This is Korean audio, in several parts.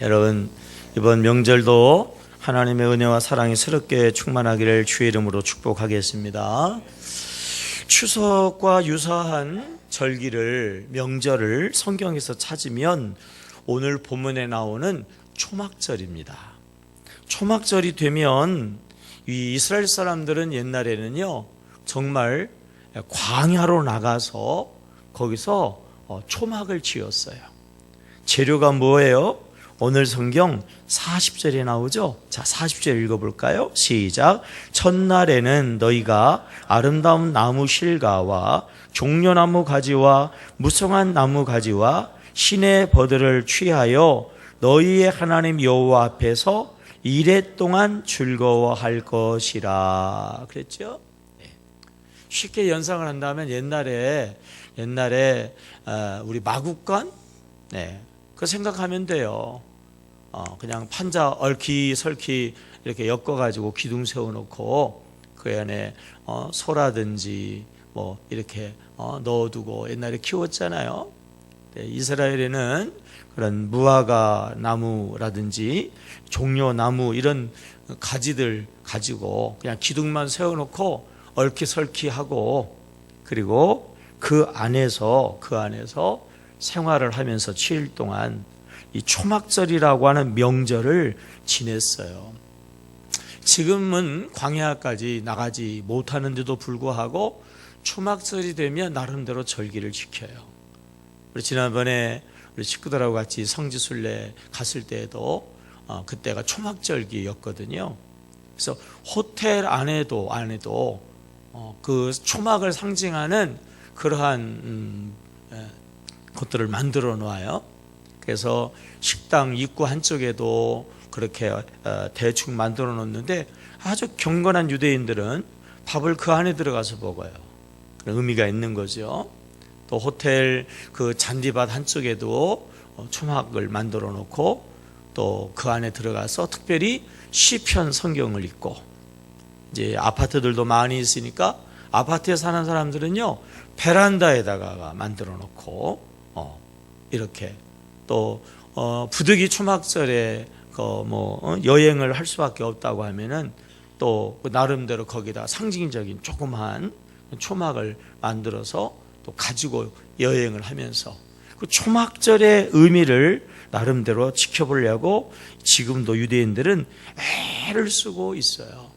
여러분, 이번 명절도 하나님의 은혜와 사랑이 새롭게 충만하기를 주의 이름으로 축복하겠습니다. 추석과 유사한 절기를, 명절을 성경에서 찾으면 오늘 본문에 나오는 초막절입니다. 초막절이 되면 이 이스라엘 사람들은 옛날에는요, 정말 광야로 나가서 거기서 초막을 지었어요. 재료가 뭐예요? 오늘 성경 40절에 나오죠. 자, 40절 읽어볼까요? 시작. 첫날에는 너희가 아름다운 나무 실과와 종려나무 가지와 무성한 나무 가지와 신의 버들을 취하여 너희의 하나님 여호와 앞에서 이레 동안 즐거워할 것이라 그랬죠. 쉽게 연상을 한다면 옛날에 우리 마국간, 그 생각하면 돼요. 그냥 판자 얽히설키 이렇게 엮어가지고 기둥 세워놓고 그 안에 소라든지 뭐 이렇게 넣어두고 옛날에 키웠잖아요. 이스라엘에는 그런 무화과 나무라든지 종려나무 이런 가지들 가지고 그냥 기둥만 세워놓고 얽히설키하고, 그리고 그 안에서 생활을 하면서 7일 동안 이 초막절이라고 하는 명절을 지냈어요. 지금은 광야까지 나가지 못하는데도 불구하고 초막절이 되면 나름대로 절기를 지켜요. 우리 지난번에 우리 식구들하고 같이 성지순례 갔을 때에도 그때가 초막절기였거든요. 그래서 호텔 안에도 그 초막을 상징하는 그러한 것들을 만들어 놓아요. 그래서 식당 입구 한쪽에도 그렇게 대충 만들어 놓는데 아주 경건한 유대인들은 밥을 그 안에 들어가서 먹어요. 그런 의미가 있는 거죠. 또 호텔 그 잔디밭 한쪽에도 초막을 만들어 놓고 또 그 안에 들어가서 특별히 시편 성경을 읽고, 이제 아파트들도 많이 있으니까 아파트에 사는 사람들은요 베란다에다가 만들어 놓고 이렇게 또 부득이 초막절에 여행을 할 수밖에 없다고 하면은 또 나름대로 거기다 상징적인 조그만 초막을 만들어서 또 가지고 여행을 하면서 그 초막절의 의미를 나름대로 지켜보려고 지금도 유대인들은 애를 쓰고 있어요.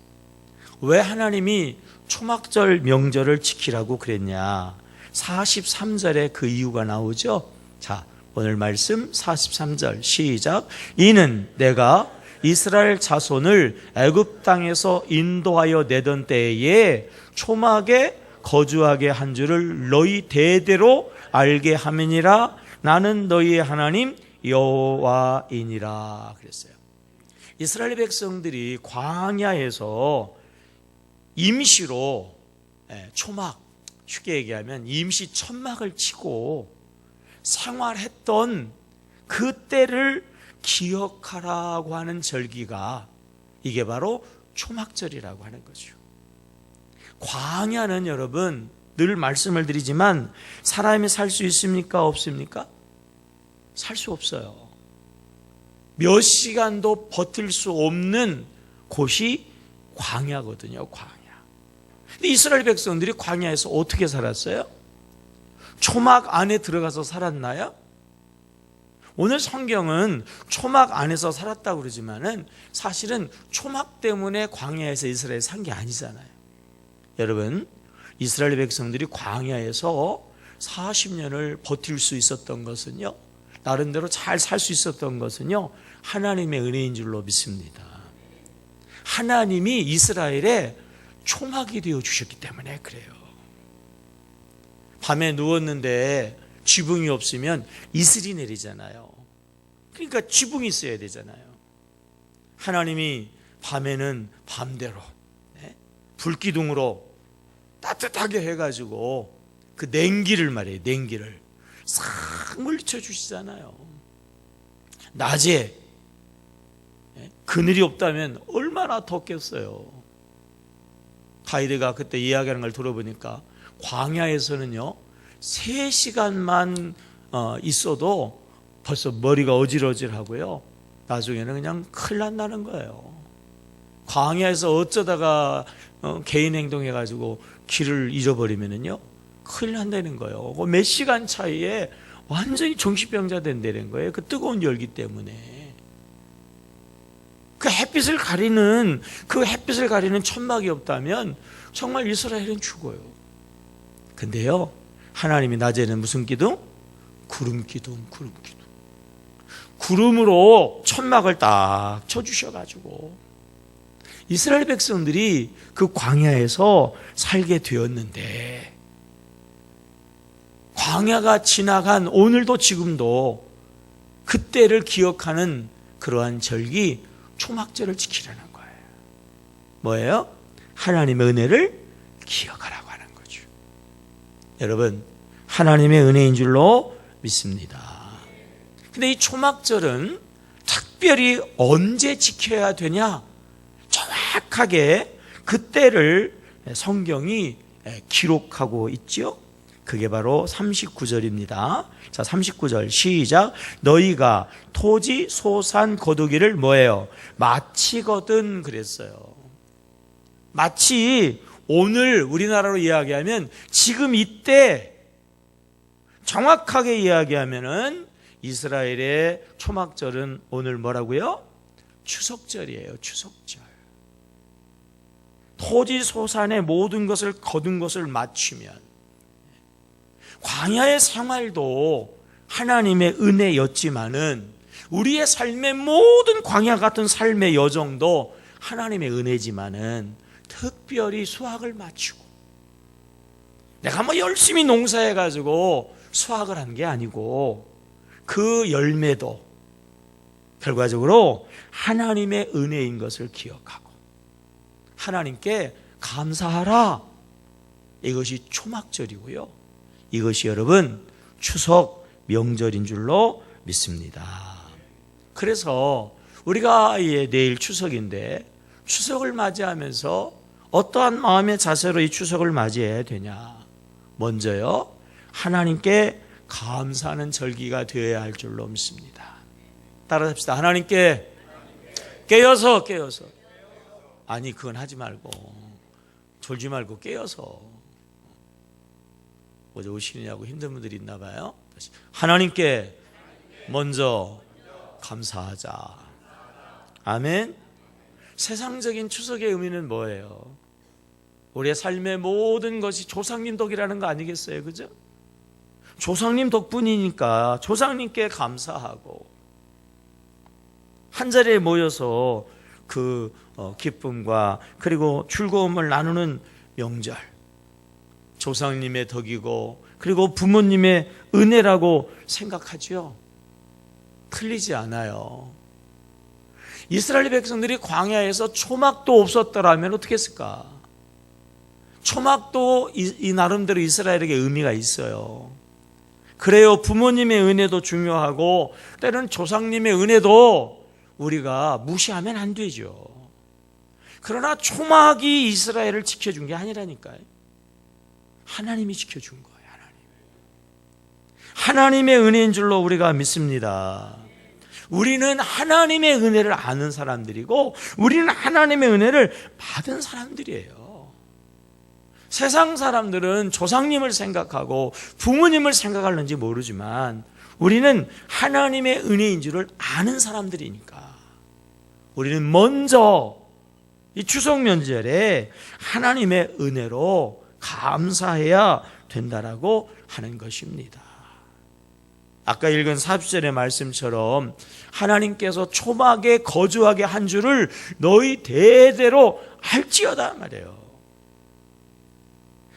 왜 하나님이 초막절 명절을 지키라고 그랬냐? 43절에 그 이유가 나오죠. 자, 오늘 말씀 43절 시작. 이는 내가 이스라엘 자손을 애굽 땅에서 인도하여 내던 때에 초막에 거주하게 한 줄을 너희 대대로 알게 함이니라. 나는 너희의 하나님 여호와이니라 그랬어요. 이스라엘 백성들이 광야에서 임시로 초막, 쉽게 얘기하면 임시 천막을 치고 생활했던 그때를 기억하라고 하는 절기가 이게 바로 초막절이라고 하는 거죠. 광야는 여러분 늘 말씀을 드리지만 사람이 살 수 있습니까? 없습니까? 살 수 없어요. 몇 시간도 버틸 수 없는 곳이 광야거든요. 광야. 근데 이스라엘 백성들이 광야에서 어떻게 살았어요? 초막 안에 들어가서 살았나요? 오늘 성경은 초막 안에서 살았다고 그러지만은 사실은 초막 때문에 광야에서 이스라엘이 산 게 아니잖아요. 여러분, 이스라엘 백성들이 광야에서 40년을 버틸 수 있었던 것은요, 나름대로 잘 살 수 있었던 것은요, 하나님의 은혜인 줄로 믿습니다. 하나님이 이스라엘에 초막이 되어 주셨기 때문에 그래요. 밤에 누웠는데 지붕이 없으면 이슬이 내리잖아요. 그러니까 지붕이 있어야 되잖아요. 하나님이 밤에는 밤대로 불기둥으로 따뜻하게 해가지고 그 냉기를 말이에요. 냉기를 싹 물리쳐 주시잖아요. 낮에 그늘이 없다면 얼마나 덥겠어요. 가이드가 그때 이야기하는 걸 들어보니까 광야에서는요 3시간만 있어도 벌써 머리가 어질어질하고요 나중에는 그냥 큰일 난다는 거예요. 광야에서 어쩌다가 개인 행동해가지고 길을 잃어버리면은요 큰일 난다는 거예요. 몇 시간 차이에 완전히 정신병자 된다는 거예요. 그 뜨거운 열기 때문에. 그 햇빛을 가리는 천막이 없다면 정말 이스라엘은 죽어요. 근데요, 하나님이 낮에는 무슨 기둥? 구름 기둥. 구름으로 천막을 딱 쳐주셔가지고 이스라엘 백성들이 그 광야에서 살게 되었는데, 광야가 지나간 오늘도 지금도 그때를 기억하는 그러한 절기, 초막절을 지키라는 거예요. 뭐예요? 하나님의 은혜를 기억하라고 하는 거죠. 여러분, 하나님의 은혜인 줄로 믿습니다. 근데 이 초막절은 특별히 언제 지켜야 되냐? 정확하게 그때를 성경이 기록하고 있죠. 그게 바로 39절입니다. 자, 39절 시작. 너희가 토지 소산 거두기를 뭐예요? 마치거든 그랬어요. 마치 오늘 우리나라로 이야기하면 지금 이때 정확하게 이야기하면은 이스라엘의 초막절은 오늘 뭐라고요? 추석절이에요. 추석절. 토지 소산의 모든 것을 거둔 것을 마치면, 광야의 생활도 하나님의 은혜였지만은 우리의 삶의 모든 광야 같은 삶의 여정도 하나님의 은혜지만은 특별히 수확을 마치고, 내가 뭐 열심히 농사해가지고 수확을 한 게 아니고 그 열매도 결과적으로 하나님의 은혜인 것을 기억하고 하나님께 감사하라. 이것이 초막절이고요, 이것이 여러분 추석 명절인 줄로 믿습니다. 그래서 우리가 내일 추석인데 추석을 맞이하면서 어떠한 마음의 자세로 이 추석을 맞이해야 되냐? 먼저요, 하나님께 감사하는 절기가 되어야 할 줄로 믿습니다. 따라합시다. 하나님께 깨어서. 아니, 그건 하지 말고, 졸지 말고 깨어서. 어제 오시느냐고 힘든 분들이 있나 봐요. 하나님께 먼저 감사하자. 아멘. 세상적인 추석의 의미는 뭐예요? 우리의 삶의 모든 것이 조상님 덕이라는 거 아니겠어요? 그죠? 조상님 덕분이니까 조상님께 감사하고 한자리에 모여서 그 기쁨과 그리고 즐거움을 나누는 명절, 조상님의 덕이고 그리고 부모님의 은혜라고 생각하죠. 틀리지 않아요. 이스라엘 백성들이 광야에서 초막도 없었더라면 어떻게 했을까? 초막도 이 나름대로 이스라엘에게 의미가 있어요. 그래요. 부모님의 은혜도 중요하고 때로는 조상님의 은혜도 우리가 무시하면 안 되죠. 그러나 초막이 이스라엘을 지켜준 게 아니라니까요. 하나님이 지켜준 거예요. 하나님의 은혜인 줄로 우리가 믿습니다. 우리는 하나님의 은혜를 아는 사람들이고 우리는 하나님의 은혜를 받은 사람들이에요. 세상 사람들은 조상님을 생각하고 부모님을 생각하는지 모르지만 우리는 하나님의 은혜인 줄을 아는 사람들이니까 우리는 먼저 이 추석 명절에 하나님의 은혜로 감사해야 된다라고 하는 것입니다. 아까 읽은 40절의 말씀처럼 하나님께서 초막에 거주하게 한 줄을 너희 대대로 알지어다 말이에요.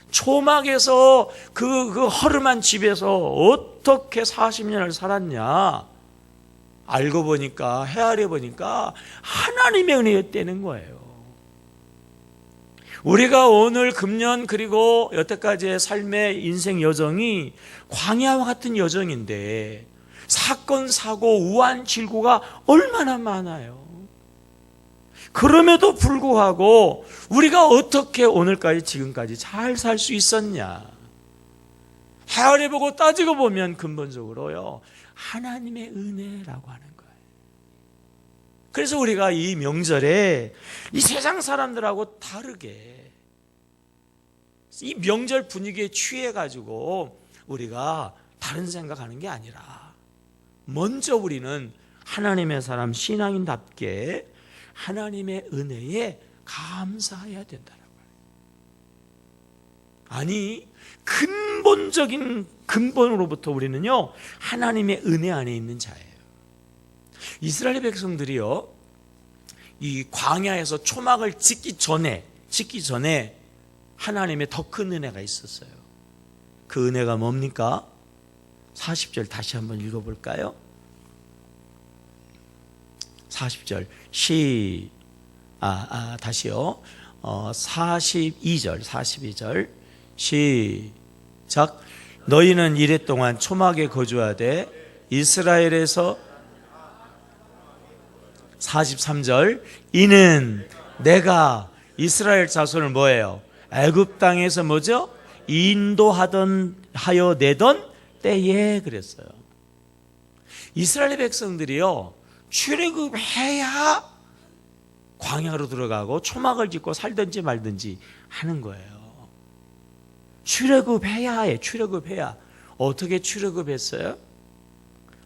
초막에서 그 허름한 집에서 어떻게 40년을 살았냐? 알고 보니까, 헤아려 보니까 하나님의 은혜였다는 거예요. 우리가 오늘 금년 그리고 여태까지의 삶의 인생 여정이 광야와 같은 여정인데 사건, 사고, 우한, 질고가 얼마나 많아요. 그럼에도 불구하고 우리가 어떻게 오늘까지 지금까지 잘 살 수 있었냐? 헤아려보고 따지고 보면 근본적으로요, 하나님의 은혜라고 하는 거예요. 그래서 우리가 이 명절에 이 세상 사람들하고 다르게 이 명절 분위기에 취해가지고 우리가 다른 생각하는 게 아니라 먼저 우리는 하나님의 사람 신앙인답게 하나님의 은혜에 감사해야 된다는 거예요. 아니, 근본으로부터 우리는요 하나님의 은혜 안에 있는 자예요. 이스라엘 백성들이요 이 광야에서 초막을 짓기 전에 하나님의 더 큰 은혜가 있었어요. 그 은혜가 뭡니까? 40절 다시 한번 읽어볼까요? 40절 다시요. 42절 시작. 너희는 이레 동안 초막에 거주하되 이스라엘에서 43절 이는 내가 이스라엘 자손을 뭐예요? 애굽 땅에서 뭐죠? 하여 내던 때에 그랬어요. 이스라엘 백성들이요 출애굽해야 광야로 들어가고 초막을 짓고 살든지 말든지 하는 거예요. 출애굽해야 해. 출애굽해야. 어떻게 출애굽했어요?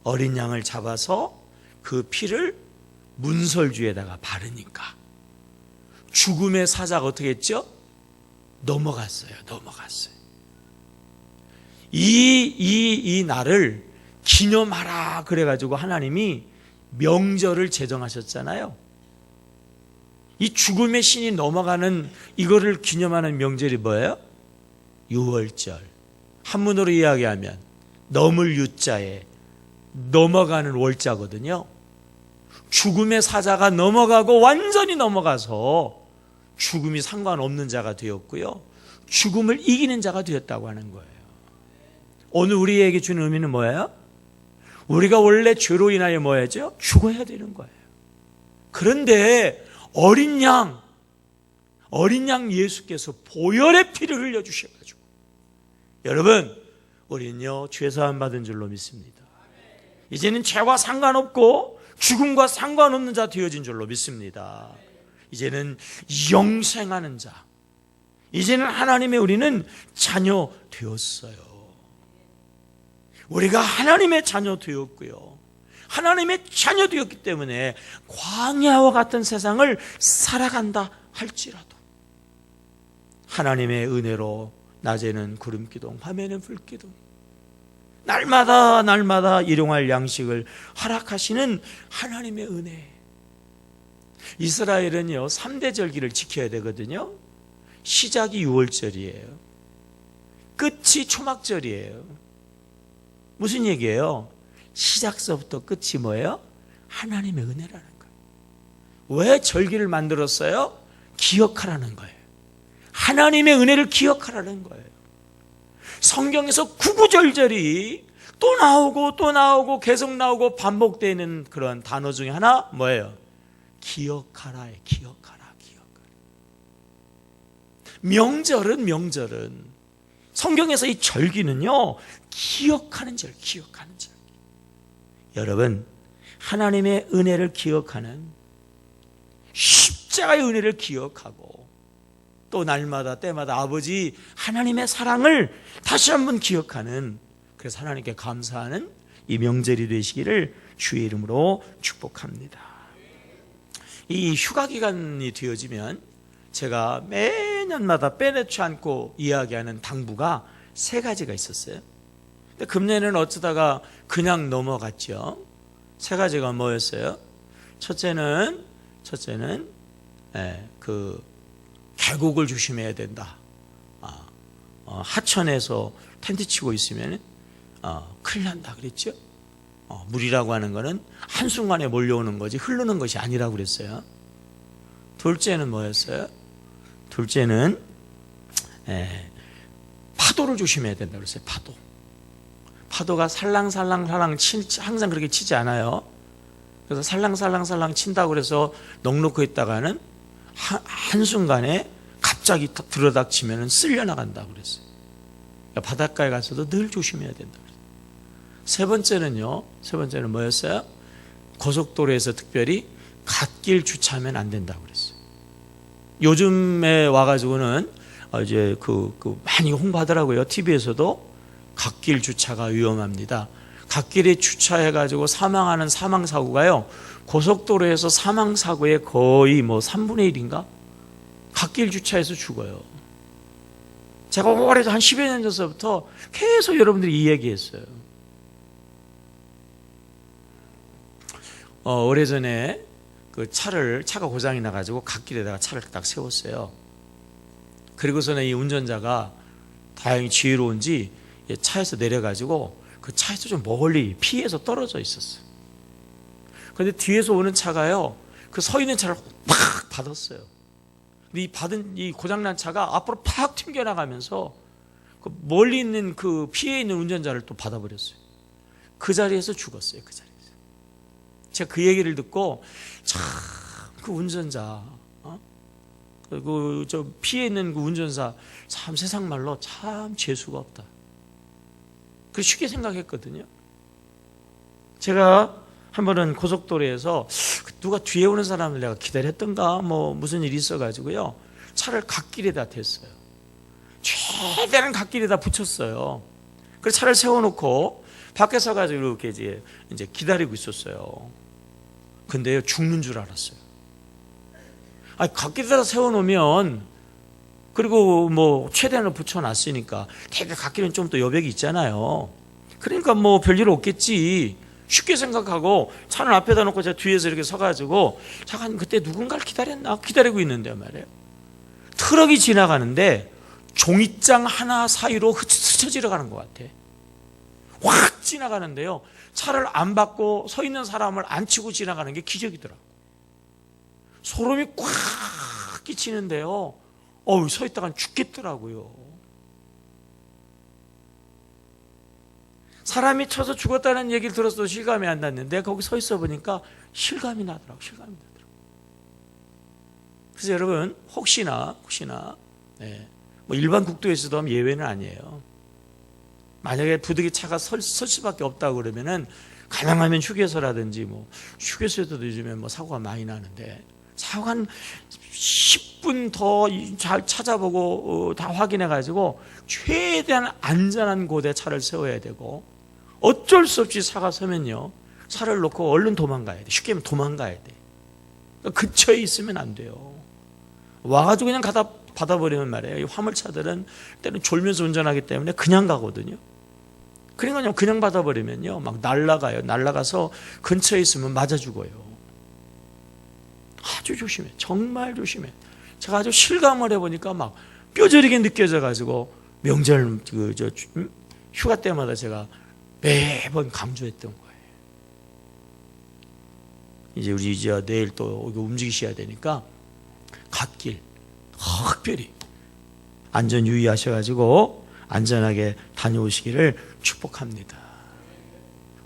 어린 양을 잡아서 그 피를 문설주에다가 바르니까 죽음의 사자가 어떻게 했죠? 넘어갔어요. 이 날을 기념하라 그래가지고 하나님이 명절을 제정하셨잖아요. 이 죽음의 신이 넘어가는 이거를 기념하는 명절이 뭐예요? 유월절. 한문으로 이야기하면 넘을 유자에 넘어가는 월자거든요. 죽음의 사자가 넘어가고 완전히 넘어가서 죽음이 상관없는 자가 되었고요, 죽음을 이기는 자가 되었다고 하는 거예요. 오늘 우리에게 주는 의미는 뭐예요? 우리가 원래 죄로 인하여 뭐야죠? 죽어야 되는 거예요. 그런데 어린 양 예수께서 보혈의 피를 흘려주셔가지고 여러분 우리는요 죄사함 받은 줄로 믿습니다. 이제는 죄와 상관없고 죽음과 상관없는 자 되어진 줄로 믿습니다. 이제는 영생하는 자, 이제는 하나님의 우리는 자녀 되었어요. 우리가 하나님의 자녀 되었고요, 하나님의 자녀 되었기 때문에 광야와 같은 세상을 살아간다 할지라도 하나님의 은혜로 낮에는 구름기둥 밤에는 불기둥 날마다 일용할 양식을 허락하시는 하나님의 은혜. 이스라엘은요 3대 절기를 지켜야 되거든요. 시작이 유월절이에요. 끝이 초막절이에요. 무슨 얘기예요? 시작서부터 끝이 뭐예요? 하나님의 은혜라는 거예요. 왜 절기를 만들었어요? 기억하라는 거예요. 하나님의 은혜를 기억하라는 거예요. 성경에서 구구절절이 또 나오고 계속 나오고 반복되는 그런 단어 중에 하나 뭐예요? 기억하라에 기억하라. 명절은 성경에서 이 절기는요 기억하는 절. 여러분 하나님의 은혜를 기억하는, 십자가의 은혜를 기억하고 또 날마다 때마다 아버지 하나님의 사랑을 다시 한번 기억하는, 그래서 하나님께 감사하는 이 명절이 되시기를 주의 이름으로 축복합니다. 이 휴가 기간이 되어지면 제가 매년마다 빼놓지 않고 이야기하는 당부가 3가지가 있었어요. 근데 금년에는 어쩌다가 그냥 넘어갔죠. 3가지가 뭐였어요? 첫째는 그 계곡을 조심해야 된다. 하천에서 텐트 치고 있으면 큰일 난다 그랬죠. 물이라고 하는 거는 한순간에 몰려오는 거지 흐르는 것이 아니라고 그랬어요. 둘째는 뭐였어요? 둘째는 파도를 조심해야 된다고 그랬어요. 파도가 살랑살랑 항상 그렇게 치지 않아요. 그래서 살랑살랑 친다고 그래서 넉넉히 있다가는 한순간에 갑자기 들어닥치면 쓸려나간다고 그랬어요. 그러니까 바닷가에 가서도 늘 조심해야 된다고 그랬어요. 세 번째는 뭐였어요? 고속도로에서 특별히 갓길 주차하면 안 된다고 그랬어요. 요즘에 와가지고는 이제 많이 홍보하더라고요. TV에서도 갓길 주차가 위험합니다. 갓길에 주차해가지고 사망하는 사망사고가요, 고속도로에서 사망사고의 거의 3분의 1인가? 갓길 주차해서 죽어요. 제가 오래전 한 10여 년 전서부터 계속 여러분들이 이 얘기했어요. 오래전에 차가 고장이 나가지고 갓길에다가 차를 딱 세웠어요. 그리고서는 이 운전자가 다행히 지혜로운지 차에서 내려가지고 그 차에서 좀 멀리 피해서 떨어져 있었어요. 그런데 뒤에서 오는 차가요, 그 서 있는 차를 팍 받았어요. 근데 이 고장난 차가 앞으로 팍 튕겨나가면서 그 멀리 있는 그 피해 있는 운전자를 또 받아버렸어요. 그 자리에서 죽었어요. 그 자리에서. 제가 그 얘기를 듣고 참 그 운전자, 저 피해 있는 그 운전사, 참 세상 말로 참 재수가 없다. 그 쉽게 생각했거든요. 제가 한 번은 고속도로에서 누가 뒤에 오는 사람을 내가 기다렸던가 무슨 일이 있어가지고요, 차를 갓길에다 댔어요. 최대한 갓길에다 붙였어요. 그래서 차를 세워놓고 밖에 서가지고 이렇게 이제 기다리고 있었어요. 근데요, 죽는 줄 알았어요. 아니, 갓길에다 세워놓으면, 그리고 최대한을 붙여놨으니까 되게 갓길은 좀 더 여백이 있잖아요. 그러니까 별일 없겠지 쉽게 생각하고 차는 앞에다 놓고 제가 뒤에서 이렇게 서가지고 잠깐 그때 누군가를 기다리고 있는데 말이에요. 트럭이 지나가는데 종이장 하나 사이로 스쳐 지나가는 것 같아. 확 지나가는데요, 차를 안 받고 서 있는 사람을 안 치고 지나가는 게 기적이더라고. 소름이 꽉 끼치는데요, 서 있다간 죽겠더라고요. 사람이 쳐서 죽었다는 얘기를 들었어도 실감이 안 났는데 거기 서 있어 보니까 실감이 나더라고요. 그래서 여러분, 혹시나 일반 국도에서도 하면 예외는 아니에요. 만약에 부득이 차가 설 수밖에 없다고 그러면은 가능하면 휴게소라든지 휴게소에도 요즘에 사고가 많이 나는데 사고 한 10분 더 잘 찾아보고 다 확인해 가지고 최대한 안전한 곳에 차를 세워야 되고, 어쩔 수 없이 차가 서면요, 차를 놓고 얼른 도망가야 돼. 쉽게 하면 도망가야 돼. 근처에 있으면 안 돼요. 와가지고 그냥 가다 받아버리면 말이에요, 이 화물차들은 때는 졸면서 운전하기 때문에 그냥 가거든요. 그러니까 그냥 받아버리면요, 막 날아가요. 날아가서 근처에 있으면 맞아 죽어요. 아주 조심해. 정말 조심해. 제가 아주 실감을 해보니까 막 뼈저리게 느껴져가지고 명절 휴가 때마다 제가 매번 강조했던 거예요. 이제 우리 내일 또 움직이셔야 되니까 갓길 특별히 안전 유의하셔가지고 안전하게 다녀오시기를 축복합니다.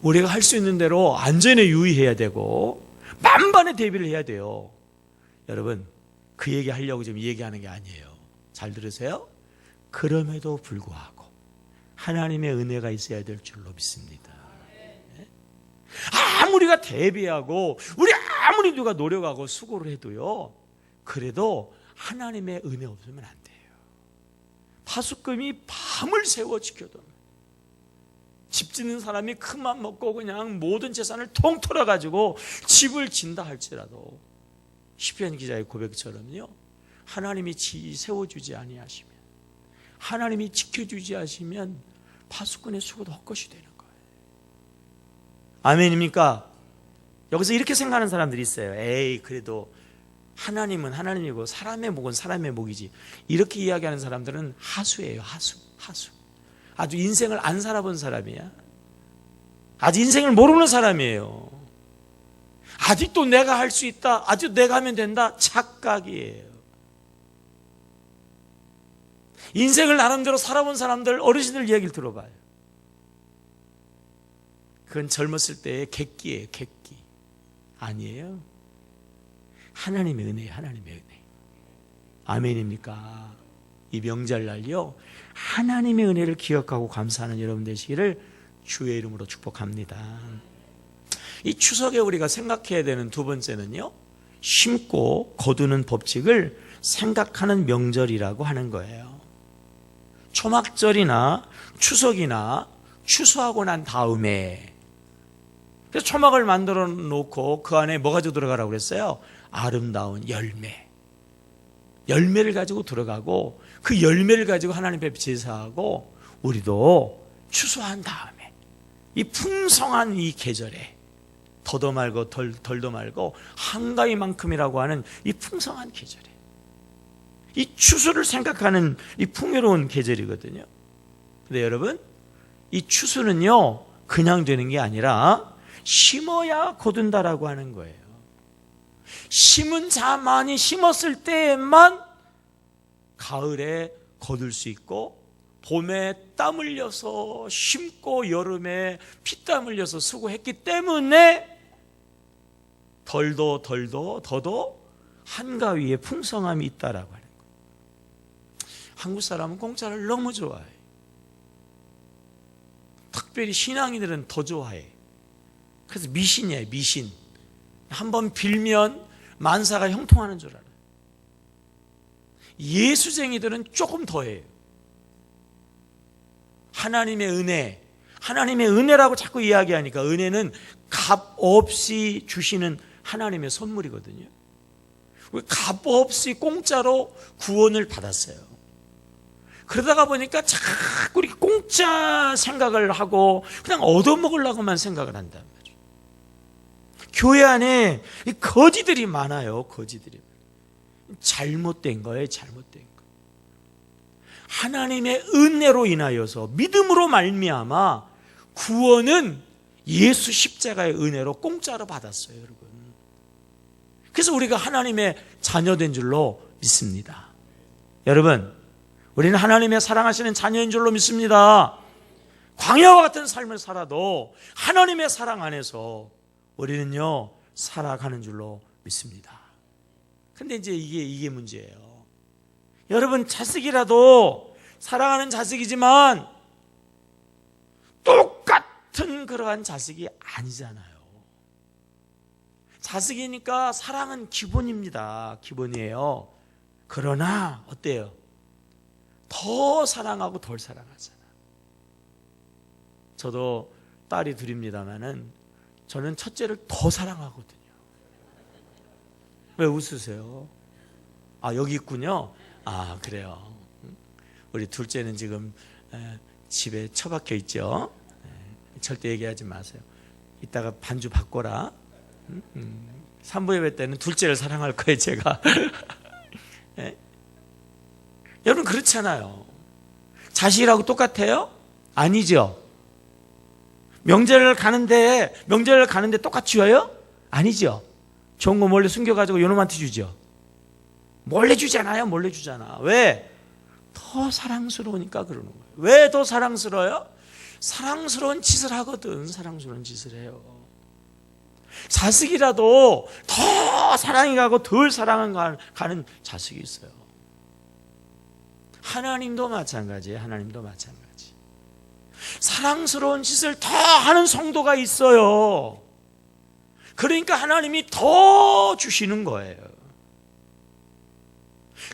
우리가 할 수 있는 대로 안전에 유의해야 되고 만반의 대비를 해야 돼요. 여러분, 그 얘기 하려고 지금 얘기하는 게 아니에요. 잘 들으세요. 그럼에도 불구하고 하나님의 은혜가 있어야 될 줄로 믿습니다. 아무리가 대비하고 우리 아무리 누가 노력하고 수고를 해도요, 그래도 하나님의 은혜 없으면 안 돼요. 파수꾼이 밤을 새워 지켜도 집 짓는 사람이 큰맘 먹고 그냥 모든 재산을 통틀어 가지고 집을 진다 할지라도 시편 기자의 고백처럼요, 하나님이 세워주지 아니하시면, 하나님이 지켜주지 않으시면 파수꾼의 수고도 헛것이 되는 거예요. 아멘입니까? 여기서 이렇게 생각하는 사람들이 있어요. 에이, 그래도 하나님은 하나님이고 사람의 목은 사람의 목이지. 이렇게 이야기하는 사람들은 하수예요. 하수. 아주 인생을 안 살아본 사람이야. 아직 인생을 모르는 사람이에요. 아직도 내가 할 수 있다, 아직도 내가 하면 된다, 착각이에요. 인생을 나름대로 살아본 사람들, 어르신들 얘기를 들어봐요. 그건 젊었을 때의 객기예요. 객기 아니에요. 하나님의 은혜예요. 하나님의 은혜. 아멘입니까? 이 명절날요, 하나님의 은혜를 기억하고 감사하는 여러분 되시기를 주의 이름으로 축복합니다. 이 추석에 우리가 생각해야 되는 두 번째는요, 심고 거두는 법칙을 생각하는 명절이라고 하는 거예요. 초막절이나 추석이나 추수하고 난 다음에, 그래서 초막을 만들어 놓고 그 안에 뭐 가지고 들어가라고 그랬어요? 아름다운 열매를 가지고 들어가고, 그 열매를 가지고 하나님 앞에 제사하고, 우리도 추수한 다음에 이 풍성한 이 계절에 더도 말고 덜도 말고 한가위만큼이라고 하는 이 풍성한 계절에, 이 추수를 생각하는 이 풍요로운 계절이거든요. 근데 여러분, 이 추수는요 그냥 되는 게 아니라 심어야 거둔다라고 하는 거예요. 심은 자만이 심었을 때에만 가을에 거둘 수 있고, 봄에 땀 흘려서 심고 여름에 피땀 흘려서 수고했기 때문에 더도 한가위에 풍성함이 있다라고 하는 거예요. 한국 사람은 공짜를 너무 좋아해. 특별히 신앙인들은 더 좋아해. 그래서 미신이에요, 미신. 한번 빌면 만사가 형통하는 줄 알아요. 예수쟁이들은 조금 더해요. 하나님의 은혜라고 자꾸 이야기하니까, 은혜는 값 없이 주시는 하나님의 선물이거든요. 값 없이 공짜로 구원을 받았어요. 그러다가 보니까 자꾸 이렇게 공짜 생각을 하고 그냥 얻어먹으려고만 생각을 한단 말이에요. 교회 안에 거지들이 많아요. 거지들이. 잘못된 거예요. 잘못된 거. 하나님의 은혜로 인하여서 믿음으로 말미암아 구원은 예수 십자가의 은혜로 공짜로 받았어요, 여러분. 그래서 우리가 하나님의 자녀된 줄로 믿습니다. 여러분, 우리는 하나님의 사랑하시는 자녀인 줄로 믿습니다. 광야와 같은 삶을 살아도 하나님의 사랑 안에서 우리는요 살아가는 줄로 믿습니다. 근데 이제 이게 문제예요. 여러분, 자식이라도 사랑하는 자식이지만 똑같은 그러한 자식이 아니잖아요. 자식이니까 사랑은 기본입니다. 기본이에요. 그러나 어때요? 더 사랑하고 덜 사랑하잖아. 저도 딸이 둘입니다만은 저는 첫째를 더 사랑하거든요. 왜 웃으세요? 아, 여기 있군요. 아, 그래요. 우리 둘째는 지금 집에 처박혀 있죠. 절대 얘기하지 마세요. 이따가 반주 바꿔라. 산부 예배 때는 둘째를 사랑할 거예요, 제가. 여러분, 그렇잖아요. 자식이라고 똑같아요? 아니죠. 명절을 가는데 똑같이 줘요? 아니죠. 좋은 거 몰래 숨겨가지고 요놈한테 주죠. 몰래 주잖아요. 몰래 주잖아. 왜? 더 사랑스러우니까 그러는 거예요. 왜 더 사랑스러워요? 사랑스러운 짓을 하거든. 사랑스러운 짓을 해요. 자식이라도 더 사랑이 가고 덜 사랑은 가는 자식이 있어요. 하나님도 마찬가지예요. 하나님도 마찬가지. 사랑스러운 짓을 더 하는 성도가 있어요. 그러니까 하나님이 더 주시는 거예요.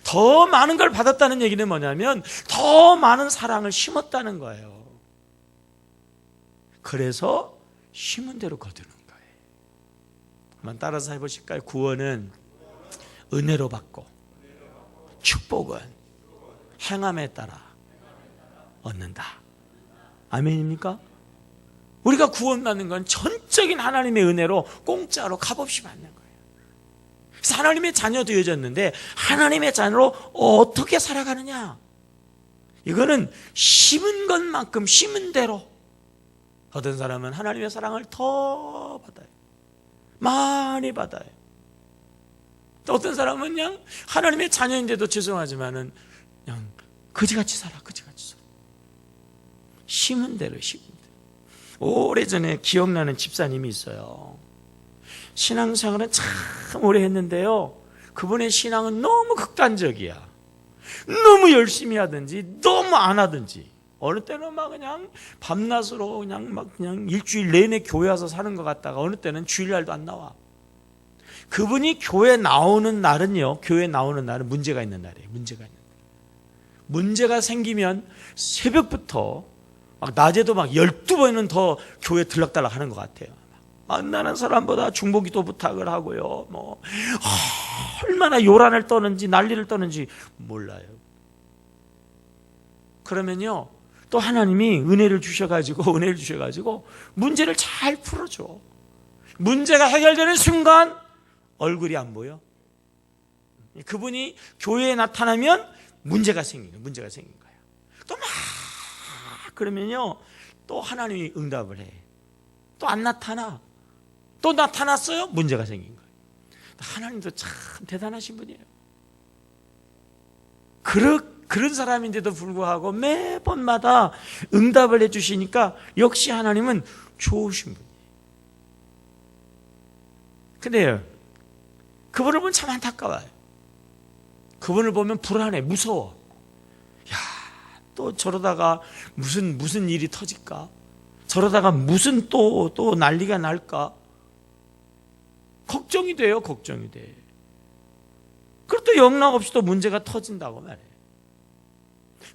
더 많은 걸 받았다는 얘기는 뭐냐면 더 많은 사랑을 심었다는 거예요. 그래서 심은 대로 거두는 거예요. 한번 따라서 해보실까요? 구원은 은혜로 받고, 축복은 행함에 따라 얻는다. 아멘입니까? 우리가 구원받는 건 전적인 하나님의 은혜로 공짜로 값없이 받는 거예요. 그래서 하나님의 자녀 되어졌는데 하나님의 자녀로 어떻게 살아가느냐? 이거는 심은 것만큼 심은 대로. 어떤 사람은 하나님의 사랑을 더 받아요. 많이 받아요. 어떤 사람은 그냥 하나님의 자녀인데도 죄송하지만은 그냥 거지같이 살아. 심은 대로 심은 대로. 오래전에 기억나는 집사님이 있어요. 신앙생활은 참 오래 했는데요, 그분의 신앙은 너무 극단적이야. 너무 열심히 하든지 너무 안 하든지, 어느 때는 막 그냥 밤낮으로 그냥 일주일 내내 교회 와서 사는 것 같다가 어느 때는 주일날도 안 나와. 그분이 교회 나오는 날은요, 교회 나오는 날은 문제가 있는 날이에요. 문제가 있는 날. 문제가 생기면 새벽부터 막 낮에도 막 12번은 더 교회 들락달락 하는 것 같아요. 만나는 사람보다 중보기도 부탁을 하고요. 얼마나 요란을 떠는지 난리를 떠는지 몰라요. 그러면요, 또 하나님이 은혜를 주셔가지고 문제를 잘 풀어줘. 문제가 해결되는 순간 얼굴이 안 보여. 그분이 교회에 나타나면 문제가 생긴 거예요. 또 막 그러면요, 또 하나님이 응답을 해. 또 안 나타나. 또 나타났어요? 문제가 생긴 거예요. 하나님도 참 대단하신 분이에요. 그런 사람인데도 불구하고 매번마다 응답을 해주시니까 역시 하나님은 좋으신 분이에요. 근데요, 그분을 보면 참 안타까워요. 그분을 보면 불안해, 무서워. 야, 또 저러다가 무슨 일이 터질까? 저러다가 무슨 또 난리가 날까? 걱정이 돼요, 걱정이 돼. 그리고 또 영락없이 또 문제가 터진다고 말해요.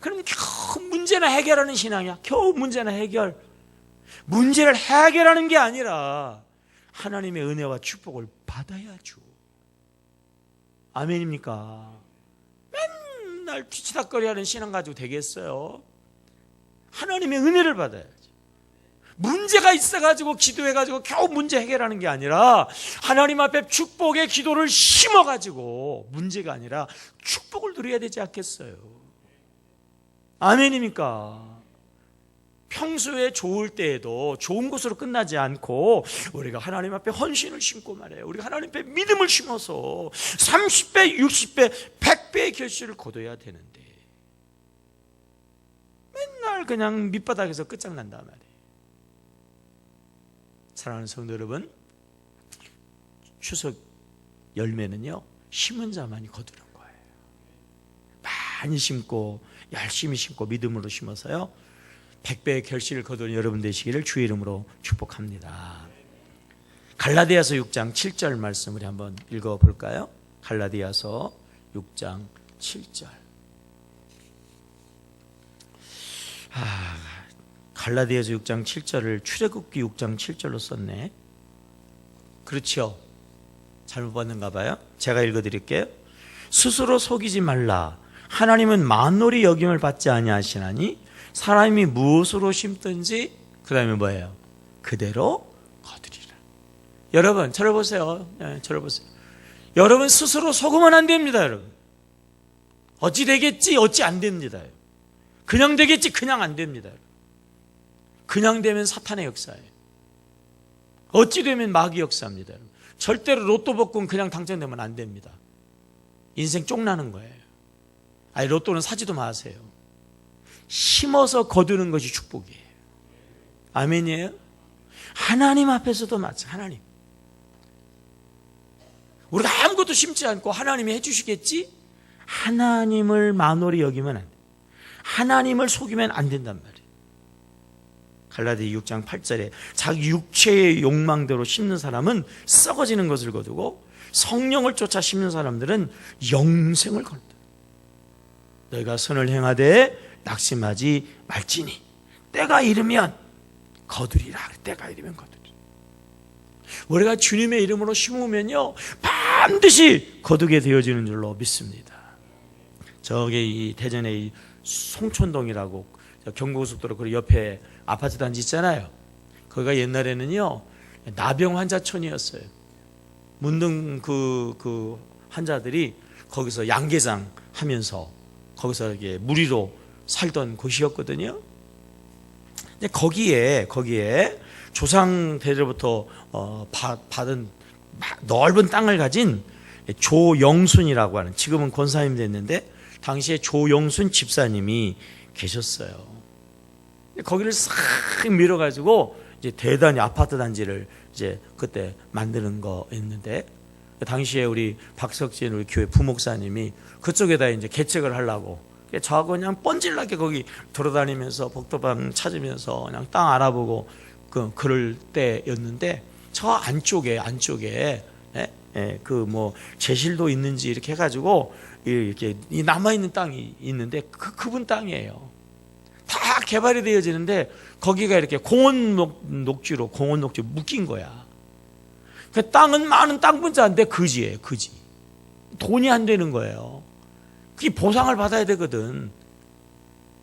그럼 겨우 문제나 해결하는 신앙이야. 겨우 문제나 해결. 문제를 해결하는 게 아니라 하나님의 은혜와 축복을 받아야죠. 아멘입니까? 맨날 뒤치다거리하는 신앙 가지고 되겠어요? 하나님의 은혜를 받아야지. 문제가 있어가지고 기도해가지고 겨우 문제 해결하는 게 아니라 하나님 앞에 축복의 기도를 심어가지고 문제가 아니라 축복을 누려야 되지 않겠어요? 아멘입니까? 평소에 좋을 때에도 좋은 것으로 끝나지 않고 우리가 하나님 앞에 헌신을 심고 말해요. 우리가 하나님 앞에 믿음을 심어서 30배, 60배, 100배의 결실을 거둬야 되는데 맨날 그냥 밑바닥에서 끝장난단 말이에요. 사랑하는 성도 여러분, 추석 열매는요, 심은 자만이 거두는 거예요. 많이 심고 열심히 심고 믿음으로 심어서요 100배의 결실을 거두는 여러분 되시기를 주의 이름으로 축복합니다. 갈라디아서 6장 7절 말씀 우리 한번 읽어볼까요? 갈라디아서 6장 7절. 갈라디아서 6장 7절을 출애굽기 6장 7절로 썼네. 그렇죠? 잘못 봤는가 봐요. 제가 읽어드릴게요. 스스로 속이지 말라. 하나님은 만놀이 여김을 받지 아니하시나니 사람이 무엇으로 심든지 그 다음에 뭐예요? 그대로 거두리라. 여러분 저를 보세요. 저를 보세요. 여러분 스스로 속으면 안 됩니다. 여러분 어찌 되겠지 어찌 안 됩니다. 그냥 되겠지 그냥 안 됩니다. 그냥 되면 사탄의 역사예요. 어찌 되면 마귀 역사입니다. 절대로 로또 복권 그냥 당첨되면 안 됩니다. 인생 쪽나는 거예요. 아니 로또는 사지도 마세요. 심어서 거두는 것이 축복이에요. 아멘이에요? 하나님 앞에서도 마찬가지. 하나님 우리가 아무것도 심지 않고 하나님이 해주시겠지? 하나님을 만홀히 여기면 안 돼. 하나님을 속이면 안 된단 말이에요. 갈라디 6장 8절에 자기 육체의 욕망대로 심는 사람은 썩어지는 것을 거두고 성령을 쫓아 심는 사람들은 영생을 거둔다. 너희가 선을 행하되 낙심하지 말지니 때가 이르면 거두리라. 때가 이르면 거두리라. 우리가 주님의 이름으로 심으면요 반드시 거두게 되어지는 줄로 믿습니다. 저기 이 대전에 이 송촌동이라고 경부고속도로 그 옆에 아파트 단지 있잖아요. 거기가 옛날에는요 나병 환자촌이었어요. 문둥 그 환자들이 거기서 양계장 하면서 거기서 이게 무리로 살던 곳이었거든요. 근데 거기에 조상 대대로부터 받은 넓은 땅을 가진 조영순이라고 하는, 지금은 권사님 됐는데 당시에 조영순 집사님이 계셨어요. 거기를 싹 밀어가지고 이제 대단히 아파트 단지를 이제 그때 만드는 거였는데, 당시에 우리 박석진 우리 교회 부목사님이 그쪽에다 이제 개척을 하려고 저하고 그냥 뻔질나게 거기 돌아다니면서 복도방 찾으면서 그냥 땅 알아보고 그럴 때였는데, 저 안쪽에 그 뭐 제실도 있는지 이렇게 해가지고 이렇게 남아 있는 땅이 있는데 그분 땅이에요. 다 개발이 되어지는데 거기가 이렇게 공원 녹지로 묶인 거야. 그 땅은 많은 땅 분자인데 거지예요, 거지. 돈이 안 되는 거예요. 그게 보상을 받아야 되거든.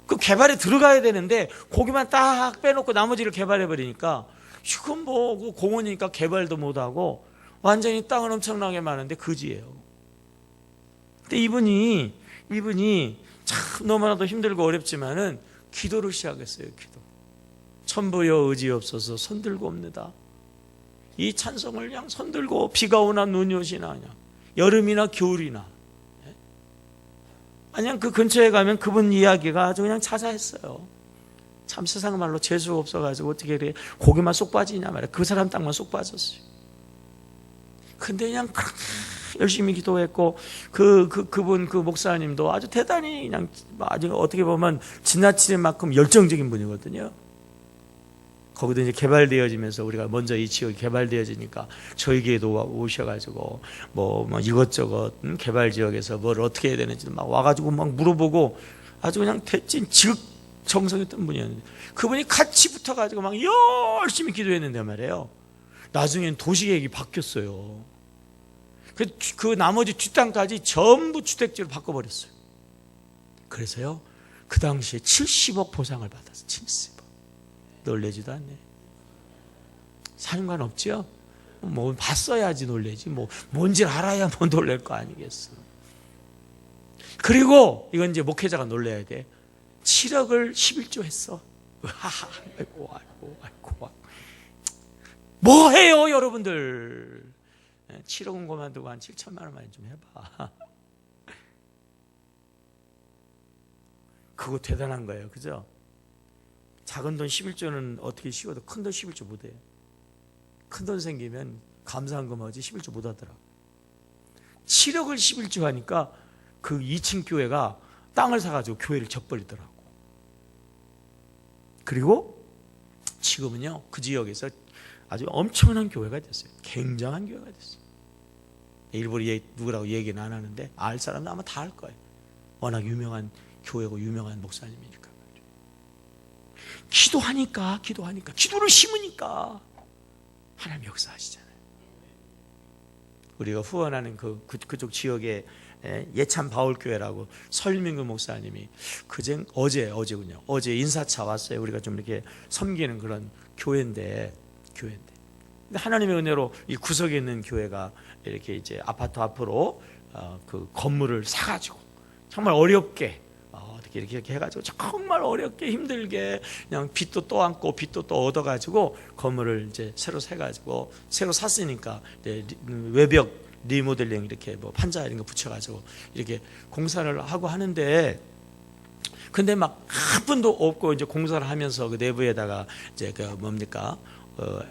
그 개발에 들어가야 되는데 거기만 딱 빼놓고 나머지를 개발해 버리니까 지금 뭐 공원이니까 개발도 못 하고 완전히 땅은 엄청나게 많은데 거지예요. 근데 이분이 참 너무나도 힘들고 어렵지만은 기도를 시작했어요. 기도. 천부여 의지없어서 손들고 옵니다. 이 찬송을 그냥 손들고 비가 오나 눈이 오시나 그냥 여름이나 겨울이나 그냥 그 근처에 가면 그분 이야기가 아주 그냥 자자했어요. 참 세상 말로 재수가 없어가지고 어떻게 그래 고기만 쏙 빠지냐 말이야. 그 사람 땅만 쏙 빠졌어요. 근데 그냥 그렇게 열심히 기도했고 그분 그 목사님도 아주 대단히 그냥 아주 어떻게 보면 지나치는 만큼 열정적인 분이거든요. 거기도 이제 개발되어지면서 우리가 먼저 이 지역이 개발되어지니까 저희에게도 오셔가지고 뭐 이것저것 개발 지역에서 뭘 어떻게 해야 되는지 막 와가지고 막 물어보고 아주 그냥 대찐 지극정성했던 분이었는데 그분이 같이 붙어가지고 막 열심히 기도했는데 말이에요. 나중엔 도시계획이 바뀌었어요. 그 나머지 뒷땅까지 전부 주택지로 바꿔버렸어요. 그래서요 그 당시에 70억 보상을 받았어요. 70억. 놀래지도 않네. 상관없죠? 뭐 봤어야지 놀래지. 뭐 뭔지 알아야 뭐 놀랄 거 아니겠어. 그리고 이건 이제 목회자가 놀래야 돼. 7억을 11조 했어. 아이고. 뭐 해요 여러분들. 7억은 그만두고 한 7천만 원만 좀 해봐. 그거 대단한 거예요. 그죠? 작은 돈 11조는 어떻게 쉬워도 큰 돈 11조 못해요. 큰 돈 생기면 감사한 거 뭐지 11조 못하더라. 7억을 11조 하니까 그 2층 교회가 땅을 사가지고 교회를 져버리더라고. 그리고 지금은요 그 지역에서 아주 엄청난 교회가 됐어요. 굉장한 교회가 됐어요. 일부러 누구라고 얘기는 안 하는데 알 사람은 아마 다 알 거예요. 워낙 유명한 교회고 유명한 목사님이니까. 기도하니까 기도를 심으니까 하나님 역사하시잖아요. 우리가 후원하는 그쪽 지역에 예찬 바울교회라고 설민구 목사님이 어제 인사차 왔어요. 우리가 좀 이렇게 섬기는 그런 교회인데 근데 하나님의 은혜로 이 구석에 있는 교회가 이렇게 이제 아파트 앞으로 그 건물을 사가지고 정말 어렵게 이렇게 해가지고 정말 어렵게 힘들게 그냥 빚도 또 안고 빚도 또 얻어가지고 건물을 이제 새로 사가지고 새로 샀으니까 외벽 리모델링 이렇게 뭐 판자 이런 거 붙여가지고 이렇게 공사를 하고 하는데 근데 막 한 분도 없고 이제 공사를 하면서 그 내부에다가 이제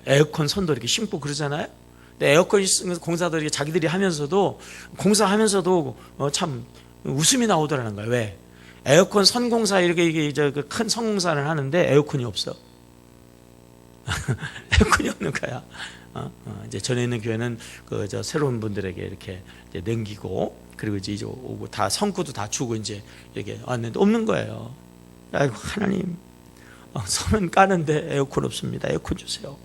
에어컨 선도 이렇게 심고 그러잖아요. 근데 에어컨 공사도 자기들이 하면서도 공사하면서도 참 웃음이 나오더라는 거예요. 왜? 에어컨 선공사 이렇게 이제 큰 선공사를 하는데 에어컨이 없어. 에어컨이 없는 거야. 이제 전에 있는 교회는 새로운 분들에게 이렇게 이제 넘기고 그리고 이제 오고 다 성구도 다 주고 이제 이렇게 왔는데 없는 거예요. 아이고 하나님, 선은 까는데 에어컨 없습니다. 에어컨 주세요.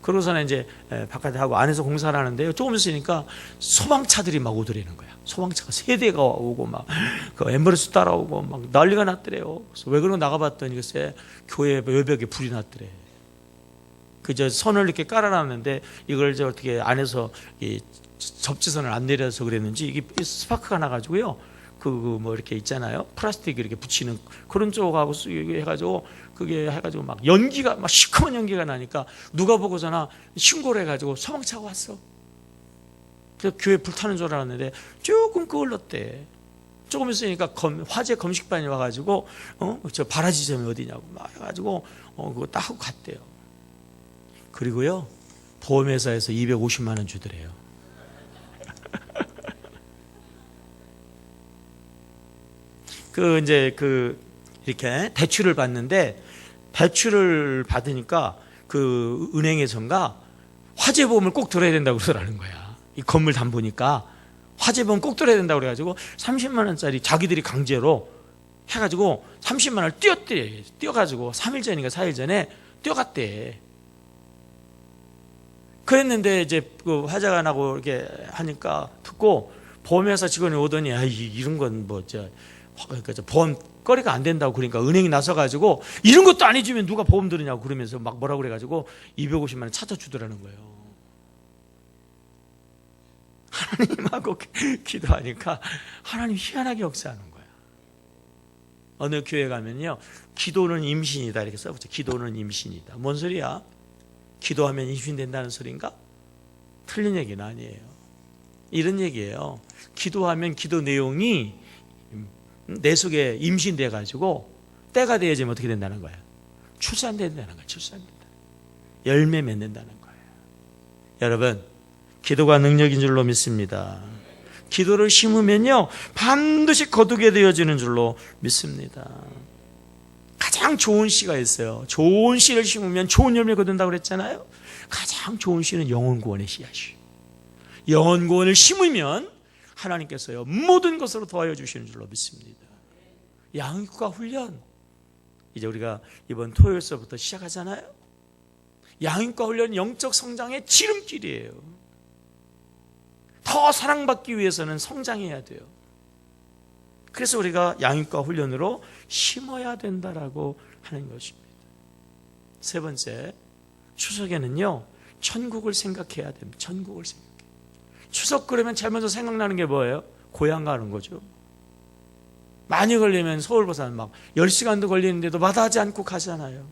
그러고서는 이제 바깥에 하고 안에서 공사를 하는데요. 조금 있으니까 소방차들이 막 오더라는 거야. 소방차가 3대가 오고 막 그 앰뷸런스 따라오고 막 난리가 났더래요. 그래서 왜 그러고 나가봤더니 글쎄 교회 외벽에 불이 났더래. 그저 선을 이렇게 깔아놨는데 이걸 이제 어떻게 안에서 이 접지선을 안 내려서 그랬는지 이게 스파크가 나가지고요. 뭐 이렇게 있잖아요. 플라스틱 이렇게 붙이는 그런 쪽하고 해가지고 그게 해가지고 막 연기가 막 시커먼 연기가 나니까 누가 보고서나 신고를 해가지고 소방차가 왔어. 그래서 교회 불타는 줄 알았는데 조금 끄을렀대. 조금 있으니까 화재 검식반이 와가지고 저 발화지점이 어디냐고 막 해가지고 그거 딱 하고 갔대요. 그리고요 보험회사에서 250만 원 주더래요. 이렇게 대출을 받는데 대출을 받으니까 그 은행에선가 화재보험을 꼭 들어야 된다고 그러더라는 거야. 이 건물 담보니까 화재보험 꼭 들어야 된다고 그래가지고 30만 원짜리 자기들이 강제로 해가지고 30만 원을 뛰어가지고 3일 전인가 4일 전에 뛰어갔대. 그랬는데 이제 그 화재가 나고 이렇게 하니까 듣고 보험회사 직원이 오더니 이런 건 뭐 그러니까 보험거리가 안 된다고 그러니까 은행이 나서가지고 이런 것도 안 해주면 누가 보험 들으냐고 그러면서 막 뭐라고 그래가지고 250만 원 찾아주더라는 거예요. 하나님하고 기도하니까 하나님 희한하게 역사하는 거예요. 어느 교회 가면요, 기도는 임신이다 이렇게 써붙여. 기도는 임신이다. 뭔 소리야? 기도하면 임신된다는 소린가? 틀린 얘기는 아니에요. 이런 얘기예요. 기도하면 기도 내용이 내 속에 임신돼 가지고 때가 되어지면 어떻게 된다는 거예요? 출산된다는 거예요. 출산된다. 열매 맺는다는 거예요. 여러분, 기도가 능력인 줄로 믿습니다. 기도를 심으면요 반드시 거두게 되어지는 줄로 믿습니다. 가장 좋은 씨가 있어요. 좋은 씨를 심으면 좋은 열매 거둔다고 그랬잖아요. 가장 좋은 씨는 영혼 구원의 씨앗이에요. 영혼 구원을 심으면 하나님께서요 모든 것으로 도와여 주시는 줄로 믿습니다. 양육과 훈련, 이제 우리가 이번 토요일서부터 시작하잖아요. 양육과 훈련은 영적 성장의 지름길이에요. 더 사랑받기 위해서는 성장해야 돼요. 그래서 우리가 양육과 훈련으로 심어야 된다라고 하는 것입니다. 세 번째, 추석에는요 천국을 생각해야 됩니다. 천국을 생각해요. 추석 그러면 제일 먼저 생각나는 게 뭐예요? 고향 가는 거죠. 많이 걸리면 서울부산 막 10시간도 걸리는데도 마다하지 않고 가잖아요.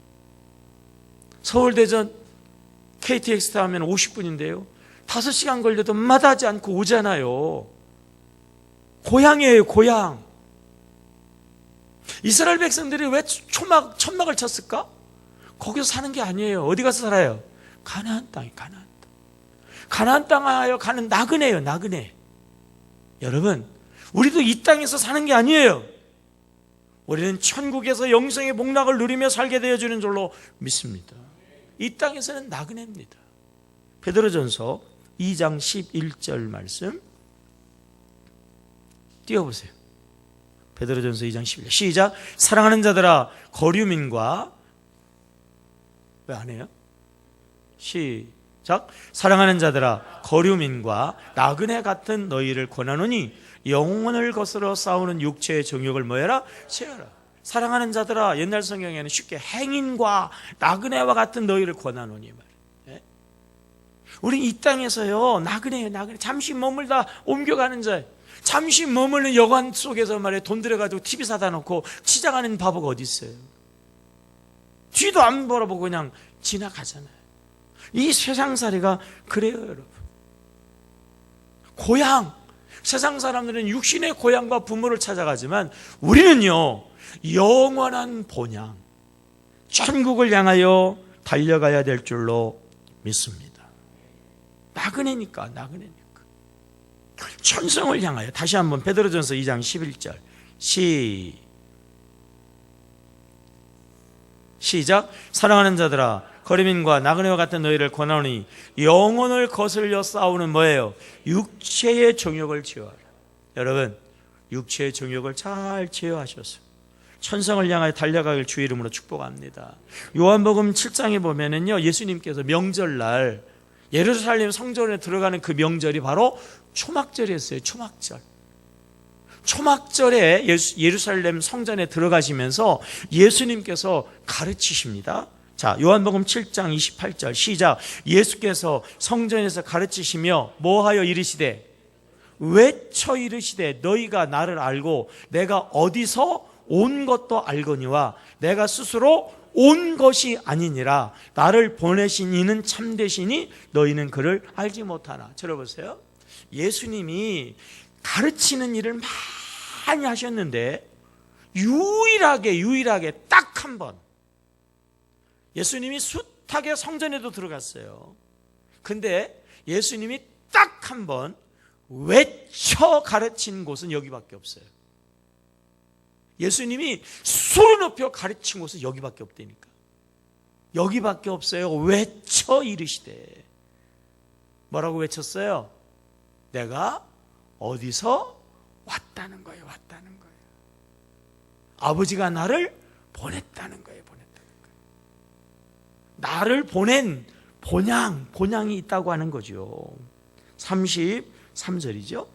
서울대전 KTX 타면 50분인데요 5시간 걸려도 마다하지 않고 오잖아요. 고향이에요, 고향. 이스라엘 백성들이 왜 천막을 쳤을까? 거기서 사는 게 아니에요. 어디 가서 살아요? 가나안 땅이 가나안 땅. 가나안 땅하여 가는 나그네예요, 나그네. 여러분, 우리도 이 땅에서 사는 게 아니에요. 우리는 천국에서 영생의 복락을 누리며 살게 되어주는 줄로 믿습니다. 이 땅에서는 나그네입니다. 베드로전서 2장 11절 말씀 띄워보세요. 베드로전서 2장 11절 시작. 사랑하는 자들아 거류민과 왜 안 해요? 시작. 사랑하는 자들아 거류민과 나그네 같은 너희를 권하노니 영혼을 거스러 싸우는 육체의 정욕을 뭐해라? 제어라. 사랑하는 자들아, 옛날 성경에는 쉽게 행인과 나그네와 같은 너희를 권하노니 말이에요. 우리 이 땅에서요 나그네예요, 나그네. 잠시 머물다 옮겨가는 자, 잠시 머무는 여관 속에서 말이에요 돈 들여가지고 TV 사다 놓고 치장하는 바보가 어디 있어요? 뒤도 안 바라보고 그냥 지나가잖아요. 이 세상살이가 그래요, 여러분. 고향, 세상 사람들은 육신의 고향과 부모를 찾아가지만 우리는요 영원한 본향, 천국을 향하여 달려가야 될 줄로 믿습니다. 나그네니까. 천성을 향하여. 다시 한번 베드로전서 2장 11절 시작. 사랑하는 자들아 거류민과 나그네와 같은 너희를 권하노니 영혼을 거슬려 싸우는 뭐예요? 육체의 정욕을 제어하라. 여러분, 육체의 정욕을 잘 제어하셔서 천성을 향하여 달려가길 주의 이름으로 축복합니다. 요한복음 7장에 보면은요 예수님께서 명절날 예루살렘 성전에 들어가는 그 명절이 바로 초막절이었어요. 초막절에 예루살렘 성전에 들어가시면서 예수님께서 가르치십니다. 자, 요한복음 7장 28절 시작. 예수께서 성전에서 가르치시며 뭐하여 이르시되 외쳐 이르시되 너희가 나를 알고 내가 어디서 온 것도 알거니와 내가 스스로 온 것이 아니니라. 나를 보내신 이는 참되시니 너희는 그를 알지 못하나. 들어보세요. 예수님이 가르치는 일을 많이 하셨는데 유일하게 딱 한 번 예수님이 숱하게 성전에도 들어갔어요. 근데 예수님이 딱 한 번 외쳐 가르친 곳은 여기밖에 없어요. 예수님이 소리 높여 가르친 곳은 여기밖에 없다니까. 여기밖에 없어요. 외쳐 이르시되. 뭐라고 외쳤어요? 내가 어디서 왔다는 거예요. 왔다는 거예요. 아버지가 나를 보냈다는 거예요. 보냈다는 거예요. 나를 보낸 본향이 있다고 하는 거죠. 33절이죠.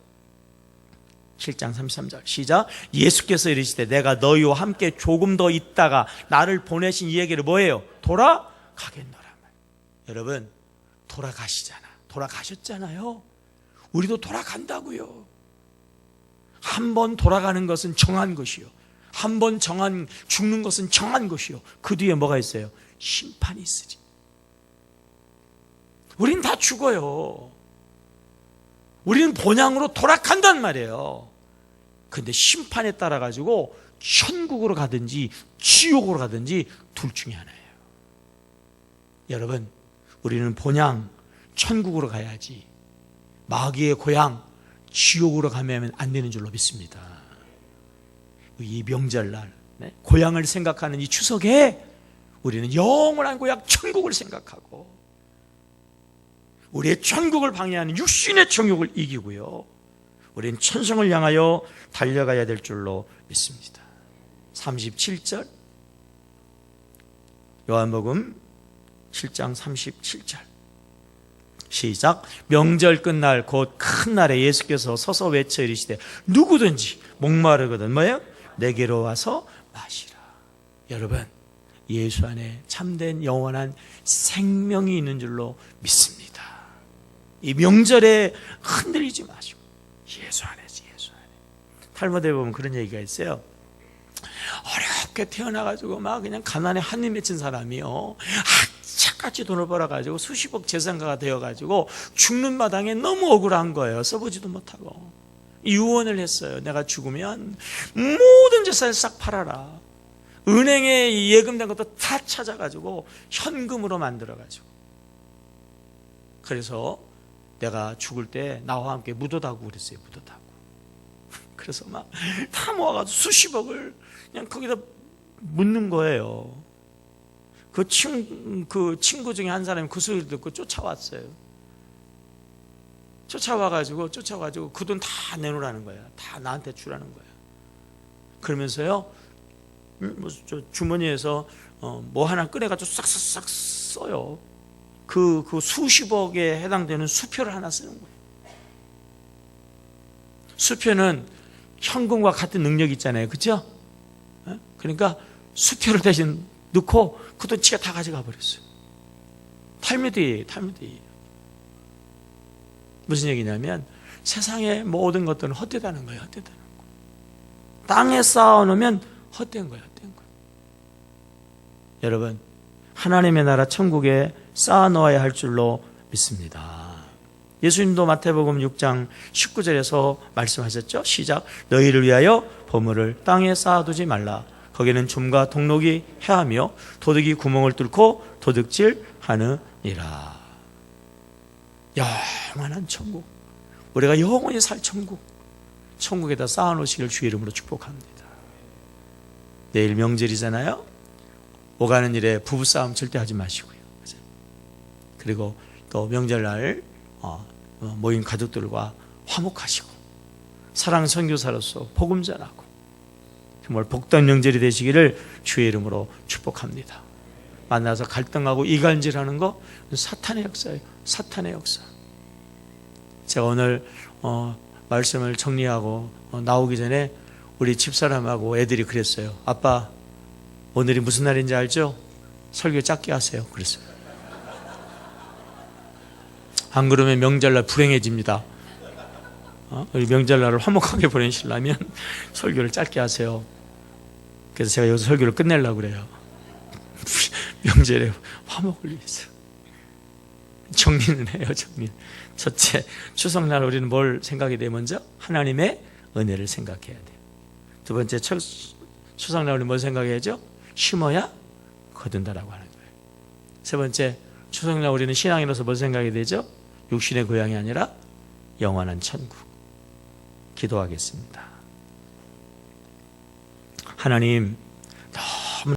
7장 33절 시작. 예수께서 이르시되 내가 너희와 함께 조금 더 있다가 나를 보내신 이에게로 뭐예요? 돌아가겠노라. 여러분, 돌아가셨잖아요. 우리도 돌아간다고요. 한 번 돌아가는 것은 정한 것이요, 한 번 죽는 것은 정한 것이요, 그 뒤에 뭐가 있어요? 심판이 있으리. 우린 다 죽어요. 우리는 본향으로 돌아간단 말이에요. 근데 심판에 따라 가지고 천국으로 가든지 지옥으로 가든지 둘 중에 하나예요. 여러분, 우리는 본향 천국으로 가야지 마귀의 고향 지옥으로 가면 안 되는 줄로 믿습니다. 이 명절날 고향을 생각하는 이 추석에 우리는 영원한 고향 천국을 생각하고 우리의 천국을 방해하는 육신의 정욕을 이기고요, 우리는 천성을 향하여 달려가야 될 줄로 믿습니다. 37절 요한복음 7장 37절 시작. 명절 끝날 곧 큰 날에 예수께서 서서 외쳐 이르시되 누구든지 목마르거든 뭐예요? 내게로 와서 마시라. 여러분, 예수 안에 참된 영원한 생명이 있는 줄로 믿습니다. 이 명절에 흔들리지 마시고 예수 안에지, 예수 안에. 탈무드에 보면 그런 얘기가 있어요. 어렵게 태어나가지고 막 그냥 가난에 한입 맺힌 사람이요, 착같이 돈을 벌어가지고 수십억 재산가가 되어가지고 죽는 마당에 너무 억울한 거예요. 써보지도 못하고 유언을 했어요. 내가 죽으면 모든 재산을 싹 팔아라. 은행에 예금된 것도 다 찾아가지고 현금으로 만들어가지고, 그래서 내가 죽을 때 나와 함께 묻어다고 그랬어요. 묻어다고. 그래서 막 다 모아가지고 수십억을 그냥 거기다 묻는 거예요. 그 친구 중에 한 사람이 그 소리를 듣고 쫓아왔어요. 쫓아와가지고 그 돈 다 내놓으라는 거야. 다 나한테 주라는 거야. 그러면서요, 주머니에서 뭐 하나 꺼내가지고 싹싹싹 써요. 그 수십억에 해당되는 수표를 하나 쓰는 거예요. 수표는 현금과 같은 능력이 있잖아요. 그렇죠? 그러니까 수표를 대신 넣고 그 돈 지가 다 가져가 버렸어요. 탈무드예요. 무슨 얘기냐면 세상의 모든 것들은 헛되다는 거예요. 헛되다는 거. 땅에 쌓아놓으면 헛된 거예요. 헛된 거예요. 여러분, 하나님의 나라 천국에 쌓아놓아야 할 줄로 믿습니다. 예수님도 마태복음 6장 19절에서 말씀하셨죠. 시작. 너희를 위하여 보물을 땅에 쌓아두지 말라. 거기는 좀과 동록이 해하며 도둑이 구멍을 뚫고 도둑질하느니라. 영원한 천국, 우리가 영원히 살 천국, 천국에다 쌓아놓으시길 주의 이름으로 축복합니다. 내일 명절이잖아요. 오가는 일에 부부싸움 절대 하지 마시고요. 그리고 또 명절날 모인 가족들과 화목하시고 사랑 선교사로서 복음 전하고 정말 복된 명절이 되시기를 주의 이름으로 축복합니다. 만나서 갈등하고 이간질하는 거 사탄의 역사예요. 사탄의 역사. 제가 오늘 말씀을 정리하고 나오기 전에 우리 집사람하고 애들이 그랬어요. 아빠, 오늘이 무슨 날인지 알죠? 설교 짧게 하세요. 그랬어요. 안 그러면 명절날 불행해집니다. 우리 명절날을 화목하게 보내시려면 설교를 짧게 하세요. 그래서 제가 여기서 설교를 끝내려고 그래요. 명절에 화목을 위해서. 정리는 해요. 정리. 첫째, 추석날 우리는 뭘 생각해야 돼요? 먼저 하나님의 은혜를 생각해야 돼요. 두 번째, 추석날 우리는 뭘 생각해야죠? 심어야 거둔다라고 하는 거예요. 세 번째, 추석날 우리는 신앙인으로서 뭘 생각해야 되죠? 육신의 고향이 아니라 영원한 천국. 기도하겠습니다. 하나님,